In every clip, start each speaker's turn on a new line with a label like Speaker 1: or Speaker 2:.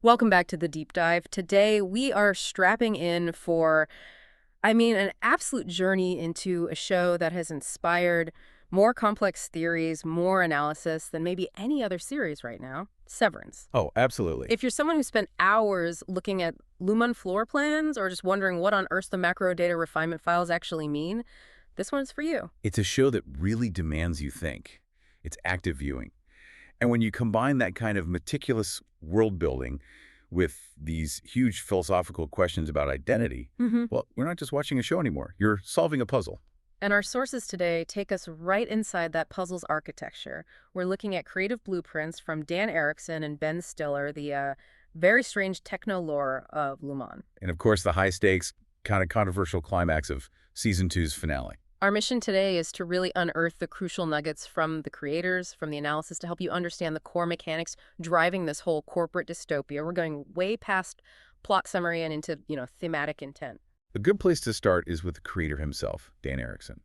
Speaker 1: Welcome back to the deep dive. Today we are strapping in for, an absolute journey into a show that has inspired more complex theories, more analysis than maybe any other series right now, Severance.
Speaker 2: Oh, absolutely.
Speaker 1: If you're someone who spent hours looking at Lumon floor plans or just wondering what on earth the macro data refinement files actually mean, this one's for you.
Speaker 2: It's a show that really demands you think. It's active viewing. And when you combine that kind of meticulous world building with these huge philosophical questions about identity, well, we're not just watching a show anymore. You're solving a puzzle.
Speaker 1: And our sources today take us right inside that puzzle's architecture. We're looking at creative blueprints from Dan Erickson and Ben Stiller, the very strange techno-lore of Lumon.
Speaker 2: And of course, the high stakes, kind of controversial climax of season two's finale.
Speaker 1: Our mission today is to really unearth the crucial nuggets from the creators, from the analysis, to help you understand the core mechanics driving this whole corporate dystopia. We're going way past plot summary and into, thematic intent.
Speaker 2: A good place to start is with the creator himself, Dan Erickson.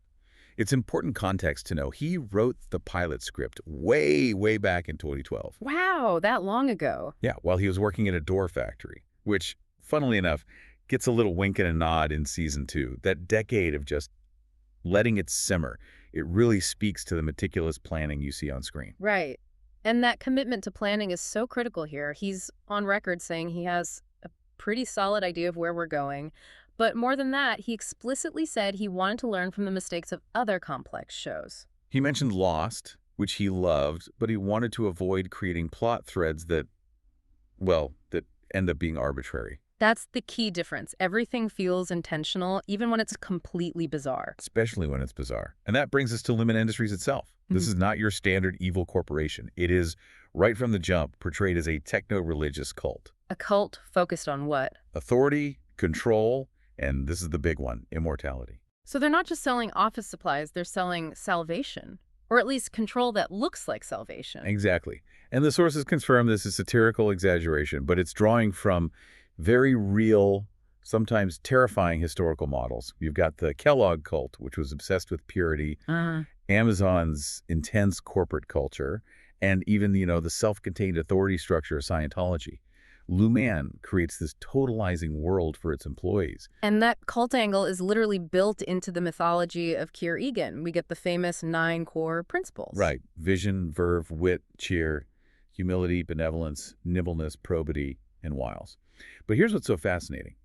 Speaker 2: It's important context to know he wrote the pilot script way, way back in 2012.
Speaker 1: Wow, that long ago.
Speaker 2: Yeah, while he was working at a door factory, which, funnily enough, gets a little wink and a nod in season two. That decade of just letting it simmer, it really speaks to the meticulous planning you see on screen.
Speaker 1: Right. And that commitment to planning is so critical here. He's on record saying he has a pretty solid idea of where we're going. But more than that, he explicitly said he wanted to learn from the mistakes of other complex shows.
Speaker 2: He mentioned Lost, which he loved, but he wanted to avoid creating plot threads that end up being arbitrary.
Speaker 1: That's the key difference. Everything feels intentional, even when it's completely bizarre.
Speaker 2: Especially when it's bizarre. And that brings us to Lumon Industries itself. This is not your standard evil corporation. It is, right from the jump, portrayed as a techno-religious cult.
Speaker 1: A cult focused on what?
Speaker 2: Authority, control, and this is the big one, immortality.
Speaker 1: So they're not just selling office supplies, they're selling salvation. Or at least control that looks like salvation.
Speaker 2: Exactly. And the sources confirm this is satirical exaggeration, but it's drawing from very real, sometimes terrifying historical models. You've got the Kellogg cult, which was obsessed with purity, Amazon's intense corporate culture, and even, the self-contained authority structure of Scientology. Lumon creates this totalizing world for its employees.
Speaker 1: And that cult angle is literally built into the mythology of Keir Egan. We get the famous 9 core principles.
Speaker 2: Right. Vision, verve, wit, cheer, humility, benevolence, nimbleness, probity, and wiles. But here's what's so fascinating.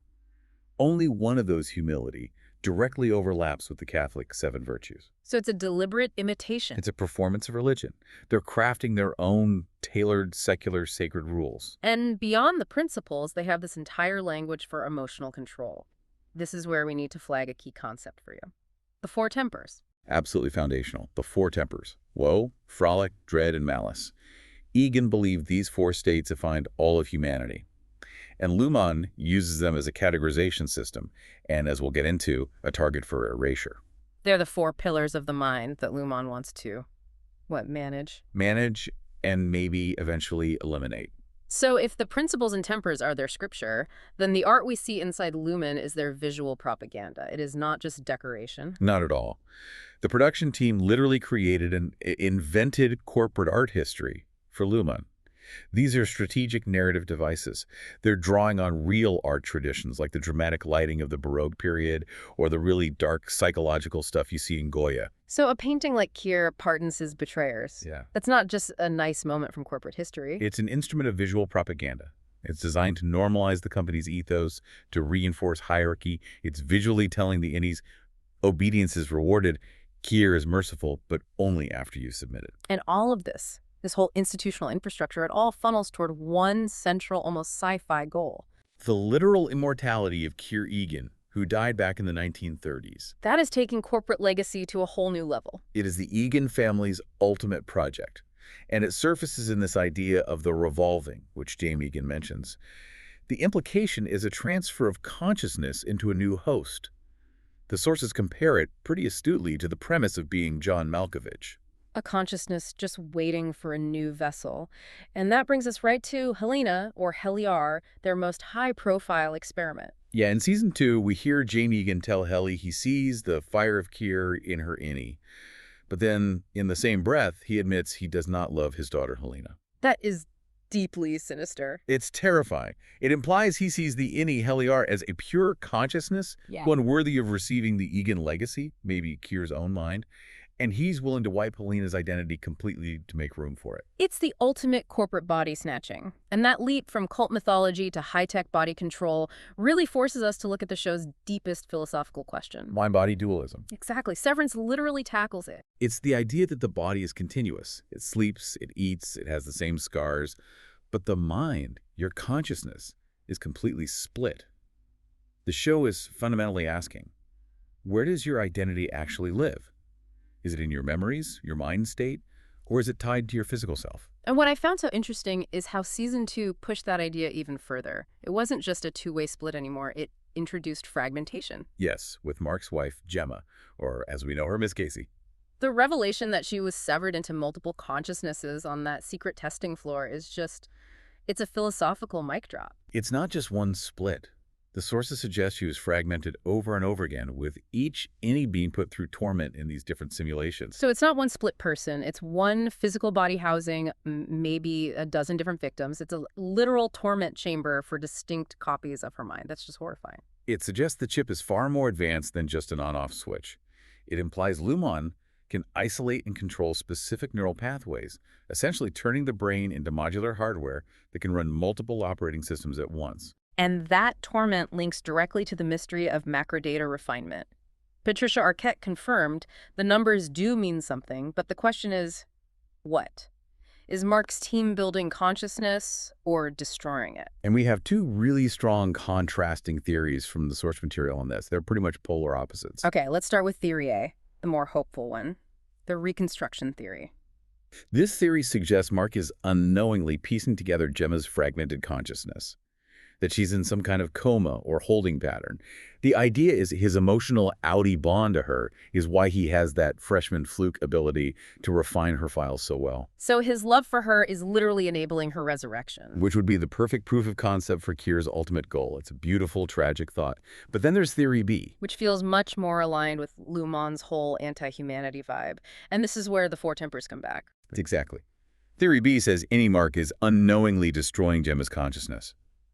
Speaker 2: Only one of those, humility, directly overlaps with the Catholic 7 virtues.
Speaker 1: So it's a deliberate imitation.
Speaker 2: It's a performance of religion. They're crafting their own tailored, secular, sacred rules.
Speaker 1: And beyond the principles, they have this entire language for emotional control. This is where we need to flag a key concept for you. The 4 tempers.
Speaker 2: Absolutely foundational. The 4 tempers. Woe, frolic, dread, and malice. Egan believed these 4 states defined all of humanity. And Lumon uses them as a categorization system, and as we'll get into, a target for erasure.
Speaker 1: They're the 4 pillars of the mind that Lumon wants to, manage?
Speaker 2: Manage and maybe eventually eliminate.
Speaker 1: So if the principles and tempers are their scripture, then the art we see inside Lumon is their visual propaganda. It is not just decoration.
Speaker 2: Not at all. The production team literally created an invented corporate art history for Lumon. These are strategic narrative devices. They're drawing on real art traditions like the dramatic lighting of the Baroque period or the really dark psychological stuff you see in Goya.
Speaker 1: So a painting like Keir pardons his betrayers.
Speaker 2: Yeah.
Speaker 1: That's not just a nice moment from corporate history.
Speaker 2: It's an instrument of visual propaganda. It's designed to normalize the company's ethos, to reinforce hierarchy. It's visually telling the innies, obedience is rewarded, Keir is merciful, but only after you submit it.
Speaker 1: And all of this whole institutional infrastructure, it all funnels toward one central, almost sci-fi goal.
Speaker 2: The literal immortality of Keir Egan, who died back in the 1930s.
Speaker 1: That is taking corporate legacy to a whole new level.
Speaker 2: It is the Egan family's ultimate project, and it surfaces in this idea of the revolving, which James Egan mentions. The implication is a transfer of consciousness into a new host. The sources compare it pretty astutely to the premise of being John Malkovich.
Speaker 1: A consciousness just waiting for a new vessel. And that brings us right to Helena, or Heliar, their most high-profile experiment.
Speaker 2: Yeah, in season 2, we hear James Egan tell Helly he sees the fire of Keir in her innie. But then, in the same breath, he admits he does not love his daughter Helena.
Speaker 1: That is deeply sinister.
Speaker 2: It's terrifying. It implies he sees the Inni Heliar as a pure consciousness,
Speaker 1: Yeah.
Speaker 2: one worthy of receiving the Egan legacy, maybe Kier's own mind, and he's willing to wipe Helena's identity completely to make room for it.
Speaker 1: It's the ultimate corporate body snatching. And that leap from cult mythology to high-tech body control really forces us to look at the show's deepest philosophical question.
Speaker 2: Mind-body dualism.
Speaker 1: Exactly. Severance literally tackles it.
Speaker 2: It's the idea that the body is continuous. It sleeps, it eats, it has the same scars, but the mind, your consciousness, is completely split. The show is fundamentally asking, where does your identity actually live? Is it in your memories, your mind state, or is it tied to your physical self?
Speaker 1: And what I found so interesting is how Season 2 pushed that idea even further. It wasn't just a two-way split anymore. It introduced fragmentation.
Speaker 2: Yes, with Mark's wife, Gemma, or as we know her, Miss Casey.
Speaker 1: The revelation that she was severed into multiple consciousnesses on that secret testing floor is just, it's a philosophical mic drop.
Speaker 2: It's not just one split. The sources suggest she was fragmented over and over again, with each Inni being put through torment in these different simulations.
Speaker 1: So it's not one split person. It's one physical body housing maybe a dozen different victims. It's a literal torment chamber for distinct copies of her mind. That's just horrifying.
Speaker 2: It suggests the chip is far more advanced than just an on-off switch. It implies Lumon can isolate and control specific neural pathways, essentially turning the brain into modular hardware that can run multiple operating systems at once.
Speaker 1: And that torment links directly to the mystery of macro data refinement. Patricia Arquette confirmed the numbers do mean something, but the question is, what? Is Mark's team building consciousness or destroying it?
Speaker 2: And we have two really strong contrasting theories from the source material on this. They're pretty much polar opposites.
Speaker 1: Okay, let's start with theory A, the more hopeful one, the Reconstruction theory.
Speaker 2: This theory suggests Mark is unknowingly piecing together Gemma's fragmented consciousness, that she's in some kind of coma or holding pattern. The idea is his emotional outie bond to her is why he has that freshman fluke ability to refine her files so well.
Speaker 1: So his love for her is literally enabling her resurrection.
Speaker 2: Which would be the perfect proof of concept for Kier's ultimate goal. It's a beautiful, tragic thought. But then there's theory B,
Speaker 1: Which feels much more aligned with Lumon's whole anti-humanity vibe. And this is where the Four Tempers come back.
Speaker 2: Exactly. Theory B says any Mark is unknowingly destroying Gemma's consciousness,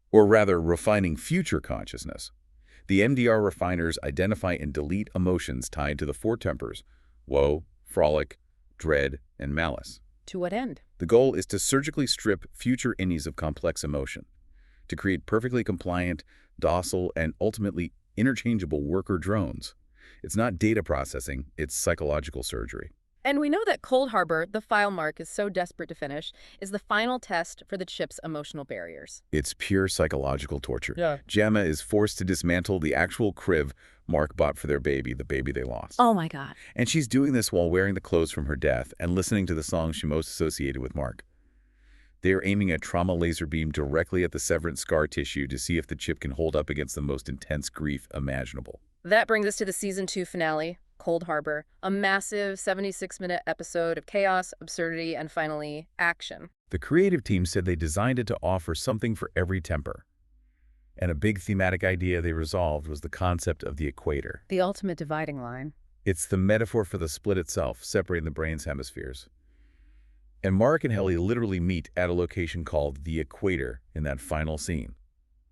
Speaker 2: or rather refining future consciousness. The MDR refiners identify and delete emotions tied to the Four Tempers: woe, frolic, dread, and malice.
Speaker 1: To what end?
Speaker 2: The goal is to surgically strip future Innis of complex emotion, to create perfectly compliant, docile, and ultimately interchangeable worker drones. It's not data processing, it's psychological surgery.
Speaker 1: And we know that Cold Harbor, the file Mark is so desperate to finish, is the final test for the chip's emotional barriers.
Speaker 2: It's pure psychological torture.
Speaker 1: Yeah.
Speaker 2: Gemma is forced to dismantle the actual crib Mark bought for their baby, the baby they lost.
Speaker 1: Oh my God.
Speaker 2: And she's doing this while wearing the clothes from her death and listening to the songs she most associated with Mark. They are aiming a trauma laser beam directly at the Severance scar tissue to see if the chip can hold up against the most intense grief imaginable.
Speaker 1: That brings us to the Season 2 finale, Cold Harbor, a massive 76-minute episode of chaos, absurdity, and finally, action.
Speaker 2: The creative team said they designed it to offer something for every temper. And a big thematic idea they resolved was the concept of the equator.
Speaker 1: The ultimate dividing line.
Speaker 2: It's the metaphor for the split itself, separating the brain's hemispheres. And Mark and Helly literally meet at a location called the equator in that final scene.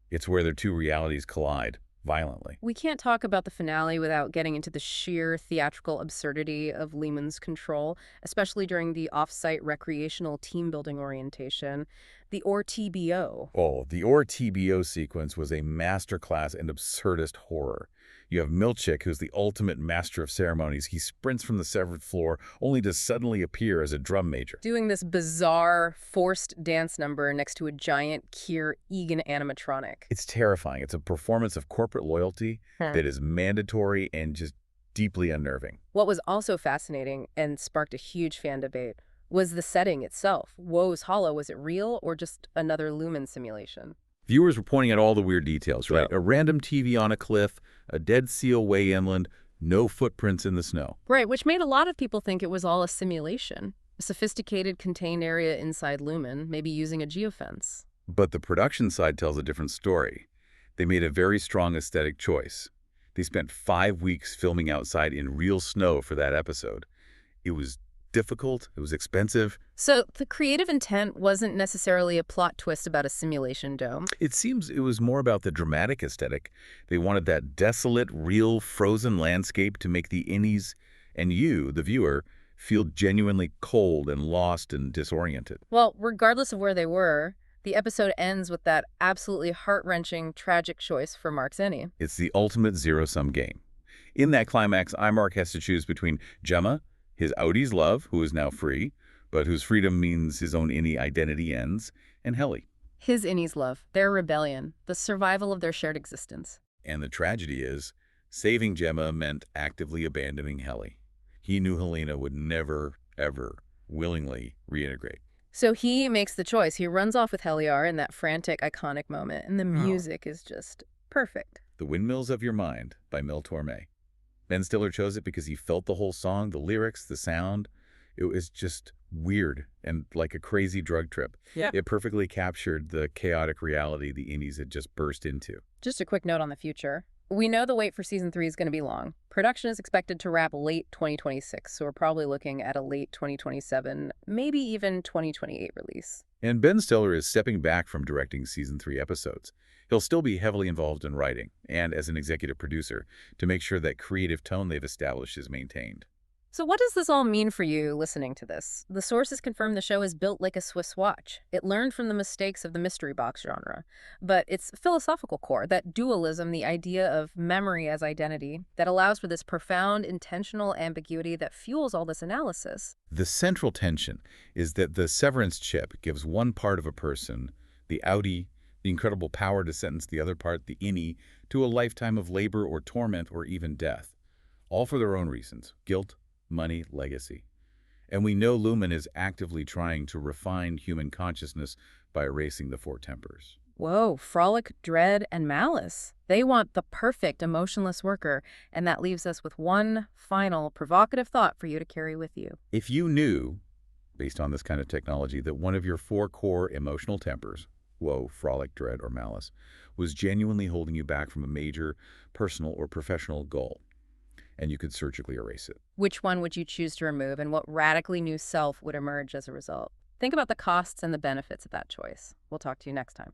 Speaker 2: It's where their two realities collide violently.
Speaker 1: We can't talk about the finale without getting into the sheer theatrical absurdity of Lehman's control, especially during the off-site recreational team-building orientation, the OR-TBO.
Speaker 2: Oh, the OR-TBO sequence was a masterclass in absurdist horror. You have Milchick, who's the ultimate master of ceremonies. He sprints from the severed floor, only to suddenly appear as a drum major,
Speaker 1: Doing this bizarre, forced dance number next to a giant Kier Egan animatronic.
Speaker 2: It's terrifying. It's a performance of corporate loyalty that is mandatory and just deeply unnerving.
Speaker 1: What was also fascinating and sparked a huge fan debate was the setting itself. Woe's Hollow, was it real or just another Lumen simulation?
Speaker 2: Viewers were pointing out all the weird details, right?
Speaker 1: Yeah.
Speaker 2: A random TV on a cliff, a dead seal way inland, no footprints in the snow.
Speaker 1: Right, which made a lot of people think it was all a simulation. A sophisticated contained area inside Lumen, maybe using a geofence.
Speaker 2: But the production side tells a different story. They made a very strong aesthetic choice. They spent 5 weeks filming outside in real snow for that episode. It was difficult, it was expensive.
Speaker 1: So the creative intent wasn't necessarily a plot twist about a simulation dome.
Speaker 2: It seems it was more about the dramatic aesthetic. They wanted that desolate, real, frozen landscape to make the innies and you, the viewer, feel genuinely cold and lost and disoriented.
Speaker 1: Well, regardless of where they were, the episode ends with that absolutely heart-wrenching, tragic choice for Mark's innie.
Speaker 2: It's the ultimate zero-sum game. In that climax, Imark has to choose between Gemma, his Audie's love, who is now free, but whose freedom means his own innie identity ends, and Helly.
Speaker 1: His innie's love, their rebellion, the survival of their shared existence.
Speaker 2: And the tragedy is, saving Gemma meant actively abandoning Helly. He knew Helena would never, ever, willingly reintegrate.
Speaker 1: So he makes the choice. He runs off with Heliar in that frantic, iconic moment, and the music is just perfect.
Speaker 2: The Windmills of Your Mind by Mel Torme. Ben Stiller chose it because he felt the whole song, the lyrics, the sound. It was just weird and like a crazy drug trip.
Speaker 1: Yeah.
Speaker 2: It perfectly captured the chaotic reality the indies had just burst into.
Speaker 1: Just a quick note on the future. We know the wait for season 3 is going to be long. Production is expected to wrap late 2026, so we're probably looking at a late 2027, maybe even 2028 release.
Speaker 2: And Ben Stiller is stepping back from directing season 3 episodes. He'll still be heavily involved in writing and as an executive producer to make sure that creative tone they've established is maintained.
Speaker 1: So what does this all mean for you listening to this? The sources confirm the show is built like a Swiss watch. It learned from the mistakes of the mystery box genre. But its philosophical core, that dualism, the idea of memory as identity, that allows for this profound, intentional ambiguity that fuels all this analysis.
Speaker 2: The central tension is that the Severance chip gives one part of a person, the Audi, the incredible power to sentence the other part, the innie, to a lifetime of labor or torment or even death. All for their own reasons: guilt, money, legacy. And we know Lumon is actively trying to refine human consciousness by erasing the four tempers.
Speaker 1: Whoa, Frolic, Dread, and Malice. They want the perfect emotionless worker, and that leaves us with one final provocative thought for you to carry with you.
Speaker 2: If you knew, based on this kind of technology, that one of your four core emotional tempers, woe, Frolic, Dread, or Malice, was genuinely holding you back from a major personal or professional goal, and you could surgically erase it.
Speaker 1: Which one would you choose to remove, and what radically new self would emerge as a result? Think about the costs and the benefits of that choice. We'll talk to you next time.